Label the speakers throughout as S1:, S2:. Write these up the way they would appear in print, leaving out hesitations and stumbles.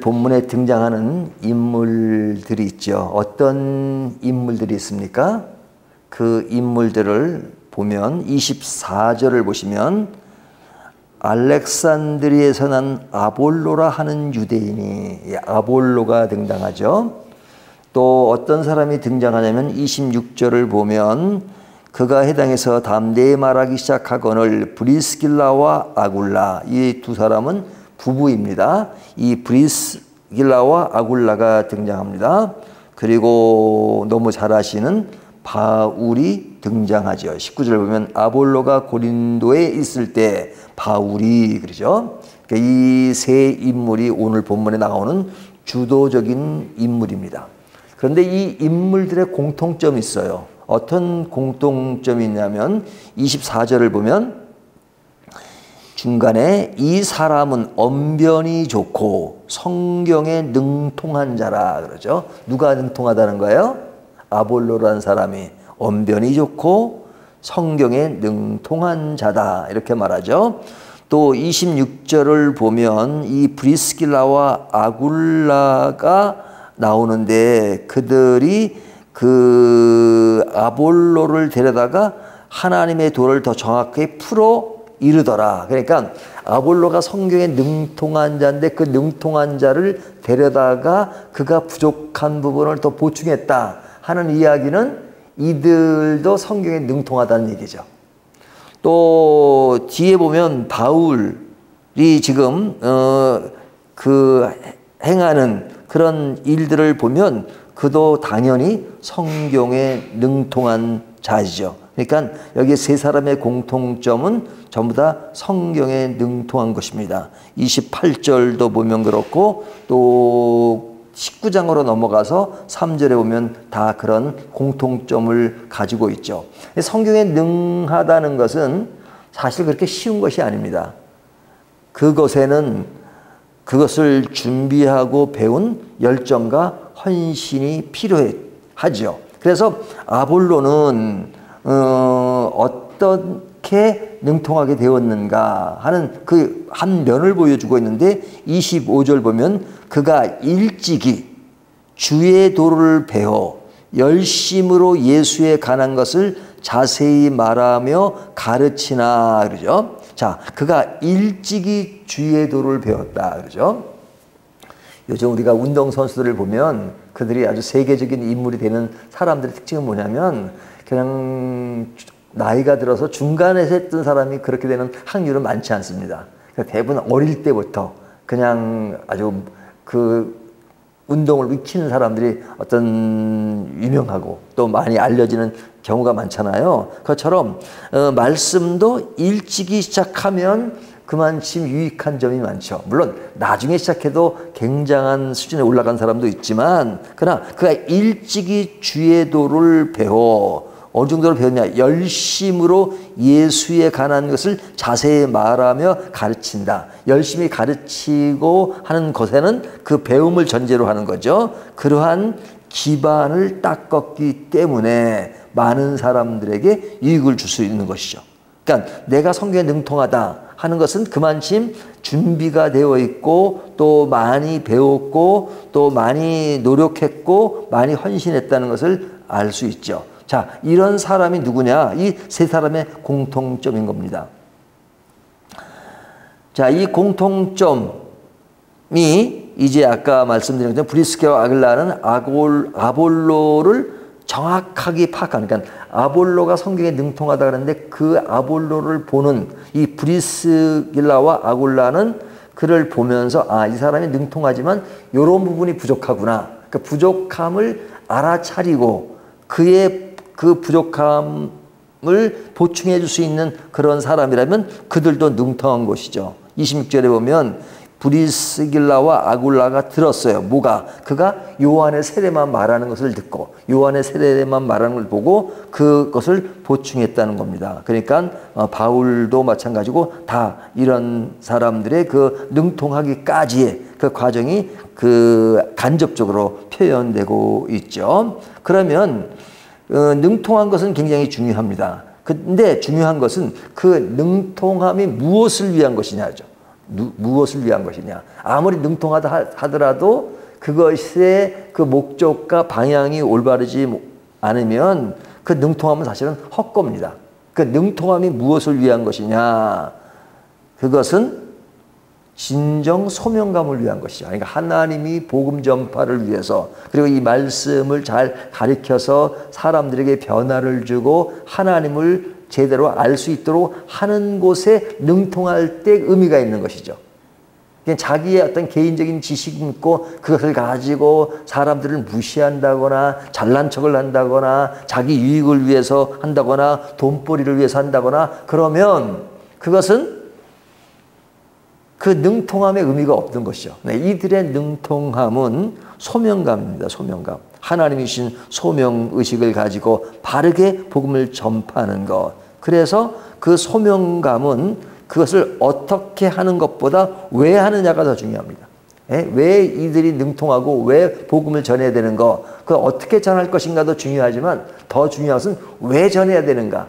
S1: 본문에 등장하는 인물들이 있죠. 어떤 인물들이 있습니까? 그 인물들을 보면 24절을 보시면 알렉산드리에서 난 아볼로라 하는 유대인이, 아볼로가 등장하죠. 또 어떤 사람이 등장하냐면 26절을 보면 그가 해당해서 담대히 말하기 시작하거늘 브리스길라와 아굴라, 이 두 사람은 부부입니다. 이 브리스길라와 아굴라가 등장합니다. 그리고 너무 잘 아시는 바울이 등장하죠. 19절 보면 아볼로가 고린도에 있을 때 바울이, 그러죠. 그러니까 이 세 인물이 오늘 본문에 나오는 주도적인 인물입니다. 그런데 이 인물들의 공통점이 있어요. 어떤 공통점이 있냐면 24절을 보면 중간에 이 사람은 언변이 좋고 성경에 능통한 자라 그러죠. 누가 능통하다는 거예요? 아볼로라는 사람이 언변이 좋고 성경에 능통한 자다 이렇게 말하죠. 또 26절을 보면 이 브리스길라와 아굴라가 나오는데 그들이 그 아볼로를 데려다가 하나님의 도를 더 정확하게 풀어 이르더라. 그러니까 아볼로가 성경에 능통한 자인데 그 능통한 자를 데려다가 그가 부족한 부분을 더 보충했다 하는 이야기는 이들도 성경에 능통하다는 얘기죠. 또 뒤에 보면 바울이 지금 그 행하는 그런 일들을 보면 그도 당연히 성경에 능통한 자이죠. 그러니까 여기 세 사람의 공통점은 전부 다 성경에 능통한 것입니다. 28절도 보면 그렇고 또 19장으로 넘어가서 3절에 보면 다 그런 공통점을 가지고 있죠. 성경에 능하다는 것은 사실 그렇게 쉬운 것이 아닙니다. 그것에는 그것을 준비하고 배운 열정과 헌신이 필요하죠. 그래서 아볼로는 어떻게 능통하게 되었는가 하는 그 한 면을 보여주고 있는데 25절 보면 그가 일찍이 주의 도를 배워 열심으로 예수에 관한 것을 자세히 말하며 가르치나 그러죠. 자, 그가 일찍이 주의 도를 배웠다 그러죠. 요즘 우리가 운동선수들을 보면 그들이 아주 세계적인 인물이 되는 사람들의 특징은 뭐냐면 그냥 나이가 들어서 중간에 했던 사람이 그렇게 되는 확률은 많지 않습니다. 그러니까 대부분 어릴 때부터 그냥 아주 그 운동을 익히는 사람들이 어떤 유명하고 또 많이 알려지는 경우가 많잖아요. 그것처럼 말씀도 일찍이 시작하면 그만큼 유익한 점이 많죠. 물론 나중에 시작해도 굉장한 수준에 올라간 사람도 있지만 그러나 그가 일찍이 주의 도를 배워 어느 정도로 배웠냐? 열심으로 예수에 관한 것을 자세히 말하며 가르친다. 열심히 가르치고 하는 것에는 그 배움을 전제로 하는 거죠. 그러한 기반을 닦았기 때문에 많은 사람들에게 유익을 줄 수 있는 것이죠. 그러니까 내가 성경에 능통하다 하는 것은 그만큼 준비가 되어 있고 또 많이 배웠고 또 많이 노력했고 많이 헌신했다는 것을 알 수 있죠. 자, 이런 사람이 누구냐? 이 세 사람의 공통점인 겁니다. 자, 이 공통점이 이제 아까 말씀드린 것처럼 브리스길라와 아굴라는 아볼로를 정확하게 파악하는, 그러니까 아볼로가 성경에 능통하다 그러는데 그 아볼로를 보는 이 브리스길라와 아굴라는 그를 보면서 아, 이 사람이 능통하지만 이런 부분이 부족하구나. 그 부족함을 알아차리고 그의 그 부족함을 보충해 줄 수 있는 그런 사람이라면 그들도 능통한 것이죠. 26절에 보면 브리스길라와 아굴라가 들었어요. 뭐가? 그가 요한의 세례만 말하는 것을 듣고 요한의 세례만 말하는 걸 보고 그것을 보충했다는 겁니다. 그러니까 바울도 마찬가지고 다 이런 사람들의 그 능통하기까지의 그 과정이 그 간접적으로 표현되고 있죠. 그러면 능통한 것은 굉장히 중요합니다. 근데 중요한 것은 그 능통함이 무엇을 위한 것이냐죠. 무엇을 위한 것이냐. 아무리 능통하다 하더라도 그것의 그 목적과 방향이 올바르지 않으면 그 능통함은 사실은 헛겁니다. 그 능통함이 무엇을 위한 것이냐. 그것은 진정 소명감을 위한 것이죠. 그러니까 하나님이 복음 전파를 위해서, 그리고 이 말씀을 잘 가르쳐서 사람들에게 변화를 주고 하나님을 제대로 알 수 있도록 하는 곳에 능통할 때 의미가 있는 것이죠. 그냥 자기의 어떤 개인적인 지식이 있고 그것을 가지고 사람들을 무시한다거나 잘난 척을 한다거나 자기 유익을 위해서 한다거나 돈벌이를 위해서 한다거나 그러면 그것은 그 능통함의 의미가 없는 것이죠. 네, 이들의 능통함은 소명감입니다. 소명감. 하나님이 주신 소명의식을 가지고 바르게 복음을 전파하는 것. 그래서 그 소명감은 그것을 어떻게 하는 것보다 왜 하느냐가 더 중요합니다. 왜 이들이 능통하고 왜 복음을 전해야 되는 거, 그 어떻게 전할 것인가도 중요하지만 더 중요한 것은 왜 전해야 되는가.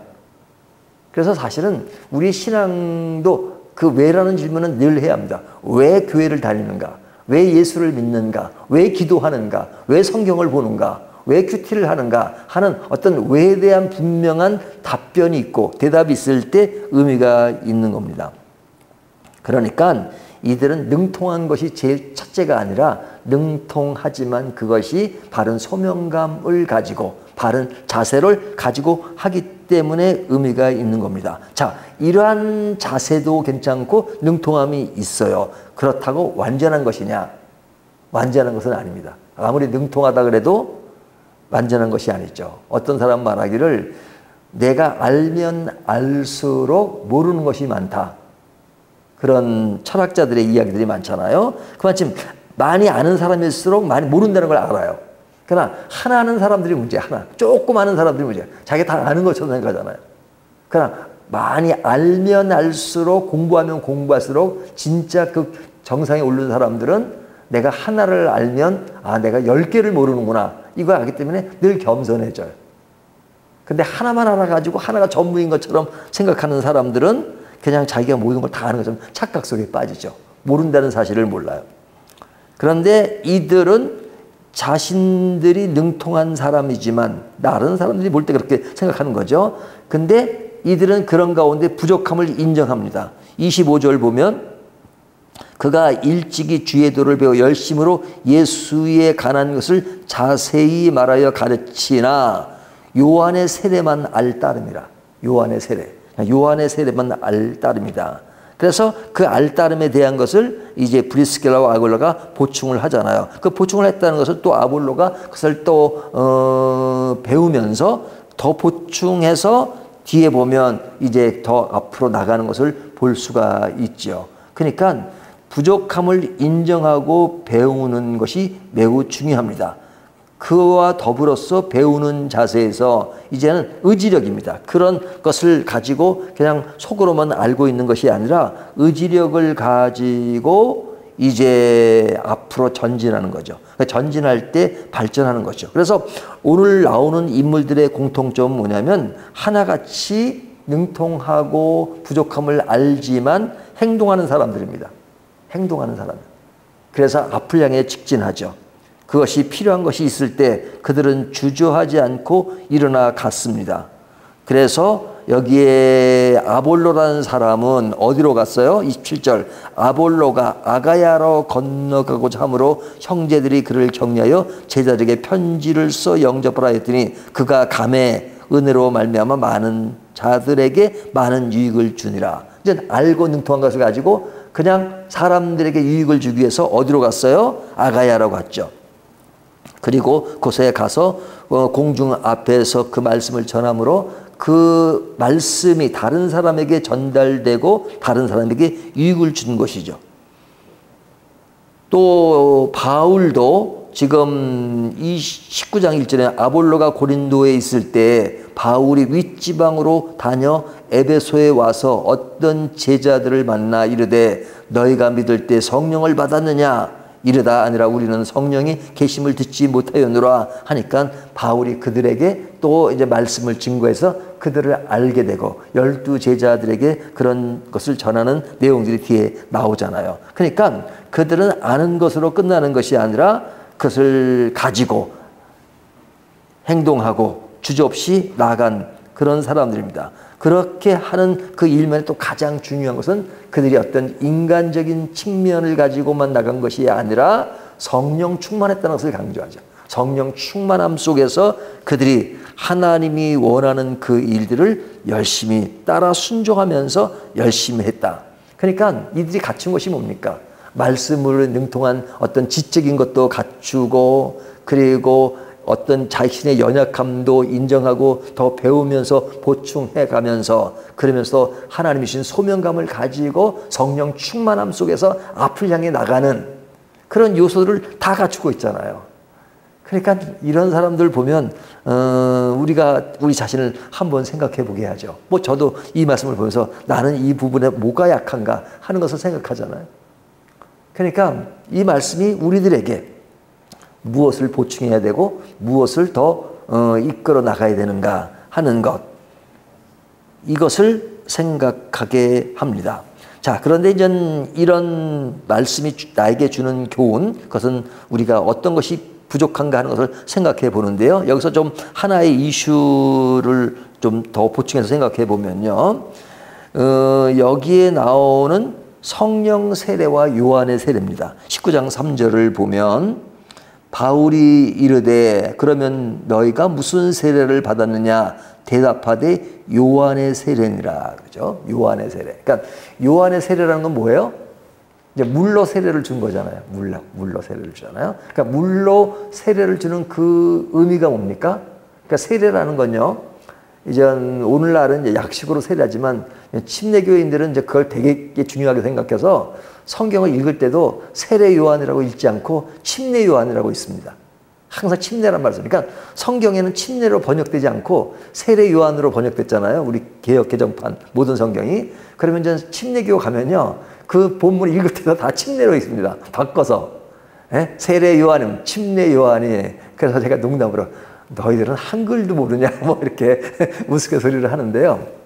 S1: 그래서 사실은 우리 신앙도 그 왜라는 질문은 늘 해야 합니다. 왜 교회를 다니는가? 왜 예수를 믿는가? 왜 기도하는가? 왜 성경을 보는가? 왜 큐티를 하는가? 하는 어떤 왜에 대한 분명한 답변이 있고 대답이 있을 때 의미가 있는 겁니다. 그러니까 이들은 능통한 것이 제일 첫째가 아니라 능통하지만 그것이 바른 소명감을 가지고 바른 자세를 가지고 하기 때문에 의미가 있는 겁니다. 자, 이러한 자세도 괜찮고 능통함이 있어요. 그렇다고 완전한 것이냐? 완전한 것은 아닙니다. 아무리 능통하다 그래도 완전한 것이 아니죠. 어떤 사람 말하기를 내가 알면 알수록 모르는 것이 많다. 그런 철학자들의 이야기들이 많잖아요. 그만큼 많이 아는 사람일수록 많이 모른다는 걸 알아요. 그러나 하나 아는 사람들이 문제야. 하나. 조금 아는 사람들이 문제야. 자기 다 아는 것처럼 생각하잖아요. 그러나 많이 알면 알수록 공부하면 공부할수록 진짜 그 정상에 오르는 사람들은 내가 하나를 알면 아 내가 10개를 모르는구나. 이거 알기 때문에 늘 겸손해져요. 근데 하나만 알아가지고 하나가 전부인 것처럼 생각하는 사람들은 그냥 자기가 모든 걸 다 아는 것처럼 착각 속에 빠지죠. 모른다는 사실을 몰라요. 그런데 이들은 자신들이 능통한 사람이지만 다른 사람들이 볼 때 그렇게 생각하는 거죠. 근데 이들은 그런 가운데 부족함을 인정합니다. 25절 보면 그가 일찍이 주의 도를 배워 열심으로 예수에 관한 것을 자세히 말하여 가르치나 요한의 세례만 알 따름이라. 요한의 세례. 요한의 세례만 알 따름이다. 그래서 그 알 따름에 대한 것을 이제 브리스길라와 아볼로가 보충을 하잖아요. 그 보충을 했다는 것을 또 아볼로가 그것을 또 배우면서 더 보충해서 뒤에 보면 이제 더 앞으로 나가는 것을 볼 수가 있죠. 그러니까 부족함을 인정하고 배우는 것이 매우 중요합니다. 그와 더불어서 배우는 자세에서 이제는 의지력입니다. 그런 것을 가지고 그냥 속으로만 알고 있는 것이 아니라 의지력을 가지고 이제 앞으로 전진하는 거죠. 전진할 때 발전하는 거죠. 그래서 오늘 나오는 인물들의 공통점은 뭐냐면 하나같이 능통하고 부족함을 알지만 행동하는 사람들입니다. 행동하는 사람. 그래서 앞을 향해 직진하죠. 그것이 필요한 것이 있을 때 그들은 주저하지 않고 일어나 갔습니다. 그래서 여기에 아볼로라는 사람은 어디로 갔어요? 27절 아볼로가 아가야로 건너가고자 하므로 형제들이 그를 격려하여 제자들에게 편지를 써 영접하라 했더니 그가 감에 은혜로 말미암아 많은 자들에게 많은 유익을 주니라. 이제 알고 능통한 것을 가지고 그냥 사람들에게 유익을 주기 위해서 어디로 갔어요? 아가야로 갔죠. 그리고 그곳에 가서 공중 앞에서 그 말씀을 전함으로 그 말씀이 다른 사람에게 전달되고 다른 사람에게 유익을 준 것이죠. 또 바울도 지금 이 19장 1절에 아볼로가 고린도에 있을 때 바울이 윗지방으로 다녀 에베소에 와서 어떤 제자들을 만나 이르되 너희가 믿을 때 성령을 받았느냐 이르다 아니라 우리는 성령이 계심을 듣지 못하였노라 하니까 바울이 그들에게 또 이제 말씀을 증거해서 그들을 알게 되고 12 제자들에게 그런 것을 전하는 내용들이 뒤에 나오잖아요. 그러니까 그들은 아는 것으로 끝나는 것이 아니라 그것을 가지고 행동하고 주저없이 나아간 그런 사람들입니다. 그렇게 하는 그 일면에 또 가장 중요한 것은 그들이 어떤 인간적인 측면을 가지고만 나간 것이 아니라 성령 충만했다는 것을 강조하죠. 성령 충만함 속에서 그들이 하나님이 원하는 그 일들을 열심히 따라 순종하면서 열심히 했다. 그러니까 이들이 갖춘 것이 뭡니까? 말씀으로 능통한 어떤 지적인 것도 갖추고, 그리고 어떤 자신의 연약함도 인정하고 더 배우면서 보충해 가면서, 그러면서 하나님이 주신 소명감을 가지고 성령 충만함 속에서 앞을 향해 나가는 그런 요소들을 다 갖추고 있잖아요. 그러니까 이런 사람들 보면 우리가 우리 자신을 한번 생각해 보게 하죠. 뭐 저도 이 말씀을 보면서 나는 이 부분에 뭐가 약한가 하는 것을 생각하잖아요. 그러니까 이 말씀이 우리들에게 무엇을 보충해야 되고 무엇을 더 이끌어 나가야 되는가 하는 것, 이것을 생각하게 합니다. 자, 그런데 이제 이런 말씀이 나에게 주는 교훈, 그것은 우리가 어떤 것이 부족한가 하는 것을 생각해 보는데요. 여기서 좀 하나의 이슈를 좀 더 보충해서 생각해 보면요. 여기에 나오는 성령 세례와 요한의 세례입니다. 19장 3절을 보면 바울이 이르되 그러면 너희가 무슨 세례를 받았느냐 대답하되 요한의 세례니라. 그죠? 요한의 세례. 그러니까 요한의 세례라는 건 뭐예요? 이제 물로 세례를 준 거잖아요. 물로 세례를 주잖아요. 그러니까 물로 세례를 주는 그 의미가 뭡니까? 그러니까 세례라는 건요. 이제 오늘날은 이제 약식으로 세례하지만 침례교인들은 이제 그걸 되게 중요하게 생각해서 성경을 읽을 때도 세례 요한이라고 읽지 않고 침례 요한이라고 있습니다. 항상 침례란 말을 쓰니까 성경에는 침례로 번역되지 않고 세례 요한으로 번역됐잖아요. 우리 개역 개정판 모든 성경이. 그러면 이제 침례교 가면요. 그 본문 읽을 때도 다 침례로 있습니다. 바꿔서. 예? 세례 요한은 침례 요한이. 그래서 제가 농담으로 너희들은 한글도 모르냐 뭐 이렇게 우스갯소리를 하는데요.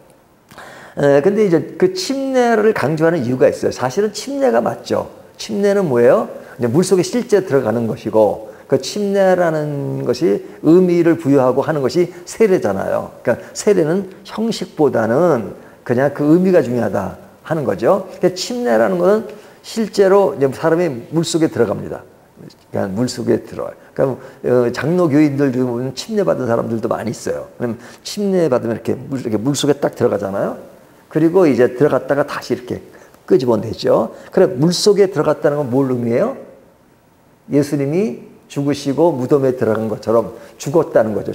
S1: 근데 이제 그 침례를 강조하는 이유가 있어요. 사실은 침례가 맞죠. 침례는 뭐예요? 이제 물속에 실제 들어가는 것이고, 그 침례라는 것이 의미를 부여하고 하는 것이 세례잖아요. 그러니까 세례는 형식보다는 그냥 그 의미가 중요하다 하는 거죠. 그러니까 침례라는 것은 실제로 이제 사람이 물속에 들어갑니다. 그러니까 물속에 들어와요. 그러니까 장로교인들도 보면 침례받은 사람들도 많이 있어요. 그럼 침례받으면 이렇게 물속에 딱 들어가잖아요. 그리고 이제 들어갔다가 다시 이렇게 끄집어내죠. 그래, 물속에 들어갔다는 건 뭘 의미해요? 예수님이 죽으시고 무덤에 들어간 것처럼 죽었다는 거죠.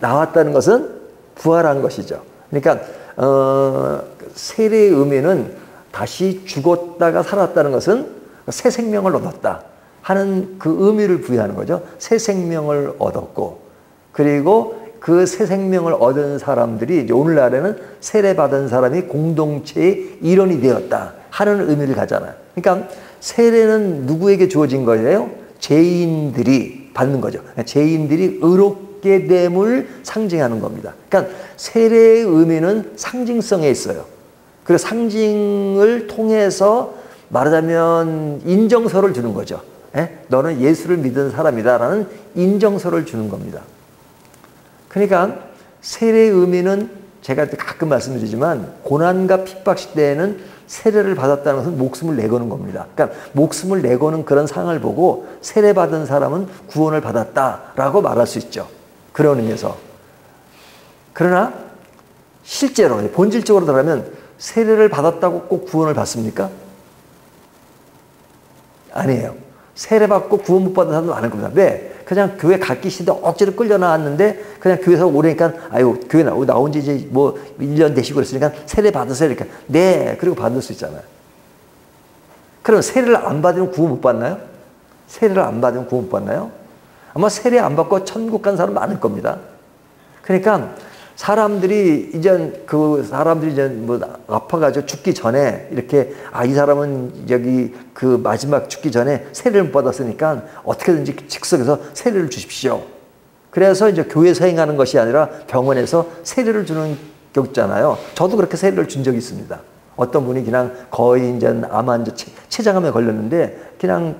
S1: 나왔다는 것은 부활한 것이죠. 그러니까 세례의 의미는 다시 죽었다가 살았다는 것은 새 생명을 얻었다 하는 그 의미를 부여하는 거죠. 새 생명을 얻었고, 그리고 그 새 생명을 얻은 사람들이 이제 오늘날에는 세례받은 사람이 공동체의 일원이 되었다 하는 의미를 가잖아요. 그러니까 세례는 누구에게 주어진 거예요? 죄인들이 받는 거죠. 죄인들이 의롭게 됨을 상징하는 겁니다. 그러니까 세례의 의미는 상징성에 있어요. 그 상징을 통해서 말하자면 인정서를 주는 거죠. 너는 예수를 믿은 사람이다라는 인정서를 주는 겁니다. 그러니까 세례의 의미는 제가 가끔 말씀드리지만 고난과 핍박 시대에는 세례를 받았다는 것은 목숨을 내거는 겁니다. 그러니까 목숨을 내거는 그런 상황을 보고 세례받은 사람은 구원을 받았다라고 말할 수 있죠. 그런 의미에서. 그러나 실제로 본질적으로 들어가면 세례를 받았다고 꼭 구원을 받습니까? 아니에요. 세례받고 구원 못 받은 사람도 많을 겁니다. 왜? 그냥 교회 갔기 싫다 억지로 끌려 나왔는데 그냥 교회에서 오래니까 아유 교회 나온 지 이제 뭐 1년 되시고 그랬으니까 세례 받으세요. 그러니까 네. 그리고 받을 수 있잖아요. 그럼 세례를 안 받으면 구원 못 받나요? 세례를 안 받으면 구원 못 받나요? 아마 세례 안 받고 천국 간 사람 많을 겁니다. 그러니까 사람들이 이제 뭐 아파가지고 죽기 전에 이렇게 이 사람은 여기 그 마지막 죽기 전에 세례를 못 받았으니까 어떻게든지 즉석에서 세례를 주십시오. 그래서 이제 교회에서 행하는 것이 아니라 병원에서 세례를 주는 격 있잖아요. 저도 그렇게 세례를 준 적이 있습니다. 어떤 분이 그냥 거의 이제 암 환자 췌장암에 걸렸는데 그냥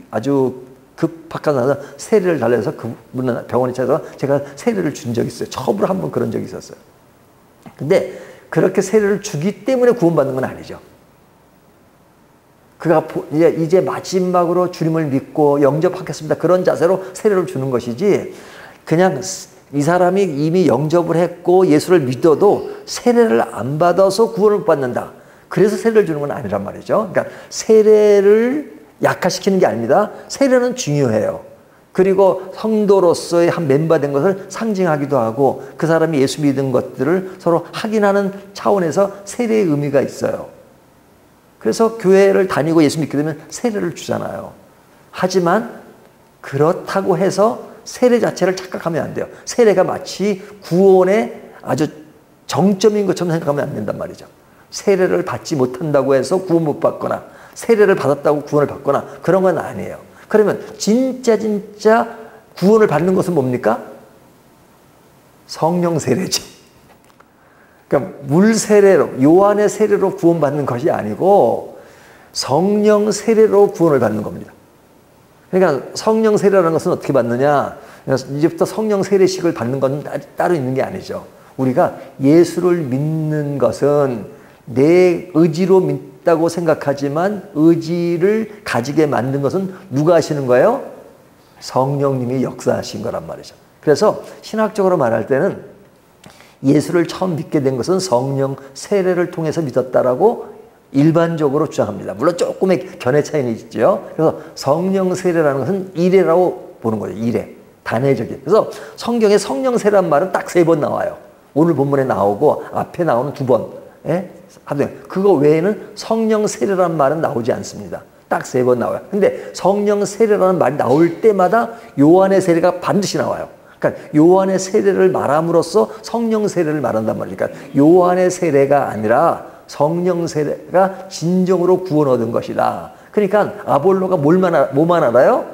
S1: 아주 급박하고 나서 세례를 달래서 그분은 병원에 찾아서 제가 세례를 준 적이 있어요. 처음으로 한 번 그런 적이 있었어요. 근데 그렇게 세례를 주기 때문에 구원받는 건 아니죠. 그가 이제 마지막으로 주님을 믿고 영접하겠습니다. 그런 자세로 세례를 주는 것이지, 그냥 이 사람이 이미 영접을 했고 예수를 믿어도 세례를 안 받아서 구원을 받는다. 그래서 세례를 주는 건 아니란 말이죠. 그러니까 세례를 약화시키는 게 아닙니다. 세례는 중요해요. 그리고 성도로서의 한 멤버 된 것을 상징하기도 하고 그 사람이 예수 믿은 것들을 서로 확인하는 차원에서 세례의 의미가 있어요. 그래서 교회를 다니고 예수 믿게 되면 세례를 주잖아요. 하지만 그렇다고 해서 세례 자체를 착각하면 안 돼요. 세례가 마치 구원의 아주 정점인 것처럼 생각하면 안 된단 말이죠. 세례를 받지 못한다고 해서 구원 못 받거나 세례를 받았다고 구원을 받거나 그런 건 아니에요. 그러면 진짜 구원을 받는 것은 뭡니까? 성령 세례죠. 그러니까 물 세례로, 요한의 세례로 구원받는 것이 아니고 성령 세례로 구원을 받는 겁니다. 그러니까 성령 세례라는 것은 어떻게 받느냐? 이제부터 성령 세례식을 받는 건 따로 있는 게 아니죠. 우리가 예수를 믿는 것은 내 의지로 믿다고 생각하지만 의지를 가지게 만든 것은 누가 하시는 거예요? 성령님이 역사하신 거란 말이죠. 그래서 신학적으로 말할 때는 예수를 처음 믿게 된 것은 성령 세례를 통해서 믿었다라고 일반적으로 주장합니다. 물론 조금의 견해 차이는 있죠. 그래서 성령 세례라는 것은 이례라고 보는 거죠. 이례. 단회적인. 그래서 성경에 성령 세례란 말은 딱 3번 나와요. 오늘 본문에 나오고 앞에 나오는 2번. 예? 그거 외에는 성령 세례라는 말은 나오지 않습니다. 딱 3번 나와요. 근데 성령 세례라는 말이 나올 때마다 요한의 세례가 반드시 나와요. 그러니까 요한의 세례를 말함으로써 성령 세례를 말한단 말이니까 요한의 세례가 아니라 성령 세례가 진정으로 구원 얻은 것이다. 그러니까 아볼로가 뭐만 알아요?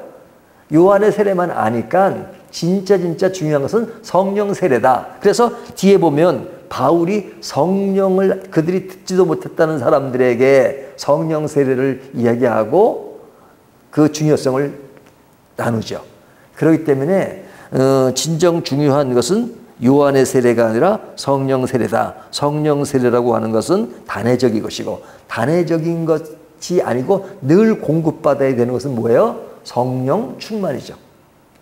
S1: 요한의 세례만 아니까 진짜 중요한 것은 성령 세례다. 그래서 뒤에 보면 바울이 성령을 그들이 듣지도 못했다는 사람들에게 성령 세례를 이야기하고 그 중요성을 나누죠. 그렇기 때문에 진정 중요한 것은 요한의 세례가 아니라 성령 세례다. 성령 세례라고 하는 것은 단회적인 것이고 단회적인 것이 아니고 늘 공급받아야 되는 것은 뭐예요? 성령 충만이죠.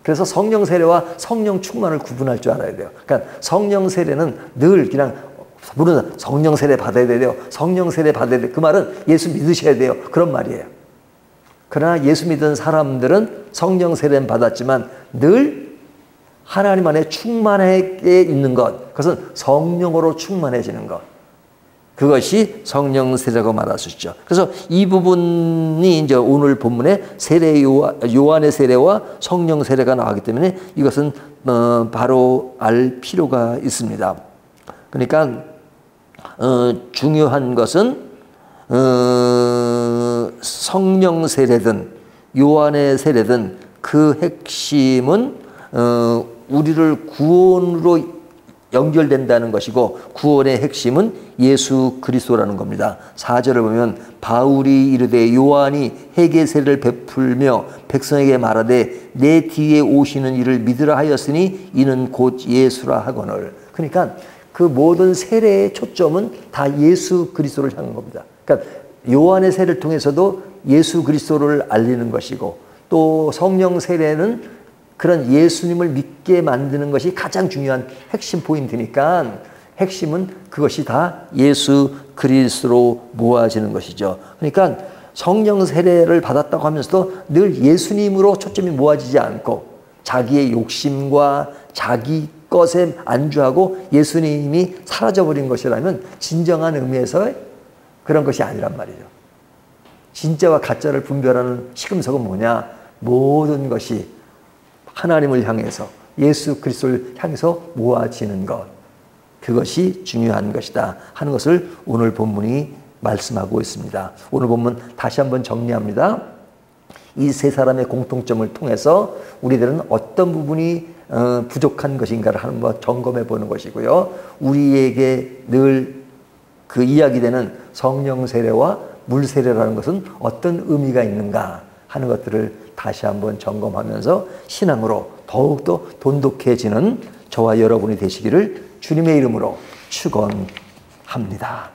S1: 그래서 성령 세례와 성령 충만을 구분할 줄 알아야 돼요. 그러니까 성령 세례는 늘 그냥 물론 성령 세례 받아야 돼요. 성령 세례 받아야 돼요. 그 말은 예수 믿으셔야 돼요. 그런 말이에요. 그러나 예수 믿은 사람들은 성령 세례는 받았지만 늘 하나님 안에 충만하게 있는 것, 그것은 성령으로 충만해지는 것. 그것이 성령 세례라고 말할 수 있죠. 그래서 이 부분이 이제 오늘 본문에 요한의 세례와 성령 세례가 나왔기 때문에 이것은 바로 알 필요가 있습니다. 그러니까 중요한 것은 성령 세례든 요한의 세례든 그 핵심은 우리를 구원으로 연결된다는 것이고 구원의 핵심은 예수 그리스도라는 겁니다. 4절을 보면 바울이 이르되 요한이 회개 세례를 베풀며 백성에게 말하되 내 뒤에 오시는 이를 믿으라 하였으니 이는 곧 예수라 하거늘. 그러니까 그 모든 세례의 초점은 다 예수 그리스도를 향한 겁니다. 그러니까 요한의 세례를 통해서도 예수 그리스도를 알리는 것이고 또 성령 세례는 그런 예수님을 믿게 만드는 것이 가장 중요한 핵심 포인트니까 핵심은 그것이 다 예수 그리스도로 모아지는 것이죠. 그러니까 성령 세례를 받았다고 하면서도 늘 예수님으로 초점이 모아지지 않고 자기의 욕심과 자기 것에 안주하고 예수님이 사라져버린 것이라면 진정한 의미에서 그런 것이 아니란 말이죠. 진짜와 가짜를 분별하는 시금석은 뭐냐? 모든 것이 하나님을 향해서 예수 그리스도를 향해서 모아지는 것. 그것이 중요한 것이다 하는 것을 오늘 본문이 말씀하고 있습니다. 오늘 본문 다시 한번 정리합니다. 이 세 사람의 공통점을 통해서 우리들은 어떤 부분이 부족한 것인가를 한번 점검해 보는 것이고요. 우리에게 늘 그 이야기되는 성령 세례와 물 세례라는 것은 어떤 의미가 있는가 하는 것들을 다시 한번 점검하면서 신앙으로 더욱더 돈독해지는 저와 여러분이 되시기를 주님의 이름으로 축원합니다.